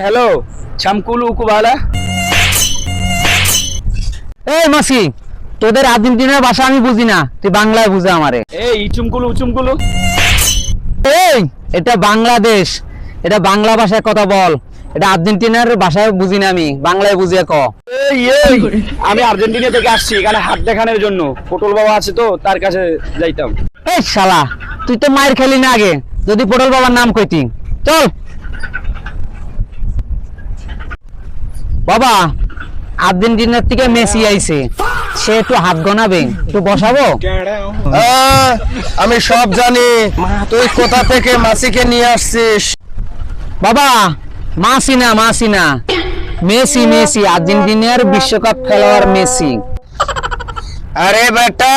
Hello চামকুলু কুবালা। এই মাসি, তোদের আর্জেন্টিনার ভাষা আমি বুঝি না, তুই বাংলায় বুঝে আমারে। এই ইচুমকুলু উচুমকুলু। এই এটা বাংলাদেশ, এটা বাংলা ভাষায় কথা বল। এটা আর্জেন্টিনার ভাষায় বুঝি না, আমি বাংলায় বুঝিয়ে ক। এই আমি আর্জেন্টিনা থেকে আসছি এখানে হাত দেখানোর জন্য। পটল বাবা আছে তো তার কাছে যাইতাম। এই শালা, তুই তো মায়ের খেলি না আগে, যদি পটল বাবার নাম কইতি। চল বাবা, আর্জেন্টিনার থেকে মেসি আইছে, সে একটু হাত গনাবে, একটু বসাবো। আমি সব জানি, তুই কোথা থেকে মাসিকে নিয়ে আসছিস? বাবা মাসি না, মাসি না, মেসি, মেসি, আর্জেন্টিনার বিশ্বকাপ খেলোয়াড় মেসি। আরে বেটা,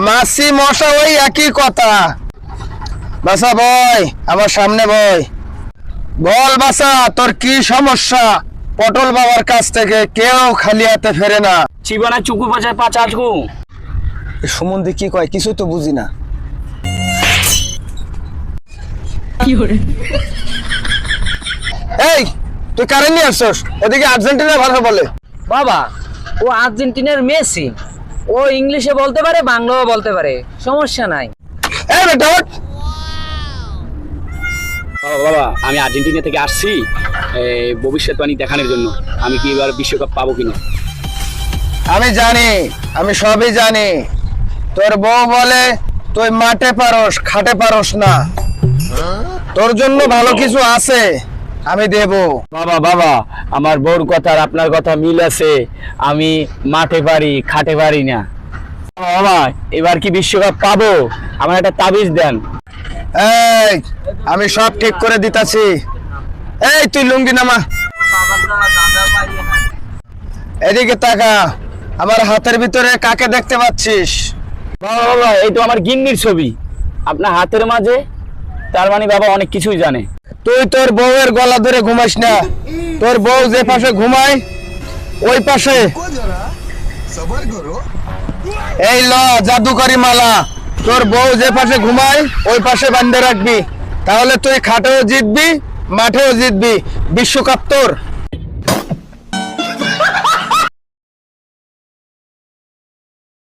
মাসি মশা ওই একই কথা। বাসা বয়, আমার সামনে বয়। বল বাসা, তোর কি সমস্যা? পটল বাবার কাছ থেকে কেউ খালি হাতে ফেরে না। চিবানা চুকু পাচা পাচা চুকু। সম্বন্ধে কি কয় কিছু তো বুঝি না। এই তুই কারে নিয়ে আসছস? ওদিকে আর্জেন্টিনার ভাষা বলে। বাবা ও আর্জেন্টিনার মেসি, ও ইংলিশে বলতে পারে, বাংলাও বলতে পারে, সমস্যা নাই। এই বেটা ওঠ। বাবা আমি আর্জেন্টিনা থেকে আসছি ভবিষ্যৎবাণী দেখানোর জন্য। আমি কি এবার বিশ্বকাপ পাবো কিনা। আমি জানি, আমি সবই জানি। তোর বউ বলে তুই মাঠে পারস, খাটে পারস না। তোর জন্য ভালো কিছু আছে, আমি দেব। বাবা বাবা আমার বউর কথা আর আপনার কথা মিল আছে। আমি মাঠে পারি, খাটে পারি না। বাবা এবার কি বিশ্বকাপ পাবো? আমার একটা তাবিজ দেন। এই আমি সব ঠিক করে দিতাছি। এই তুই লুঙ্গি নামা, এদিকে তাকা। আমার হাতের ভিতরে কাকে দেখতে পাচ্ছিস? বাবা বাবা এই তো আমার গিন্নির ছবি আপনার হাতের মাঝে। তার মানে বাবা অনেক কিছুই জানে। তুই তোর বউয়ের গলা ধরে ঘুমাস না। তোর বউ যে পাশে ঘুমায় ওই পাশে এই ল জাদুকরি মালা, তোর বউ যে পাশে ঘুমায় ওই পাশে বাঁধে রাখবি। তাহলে তুই খাটেও জিতবি, মাঠেও জিতবি, বিশ্বকাপ তোর।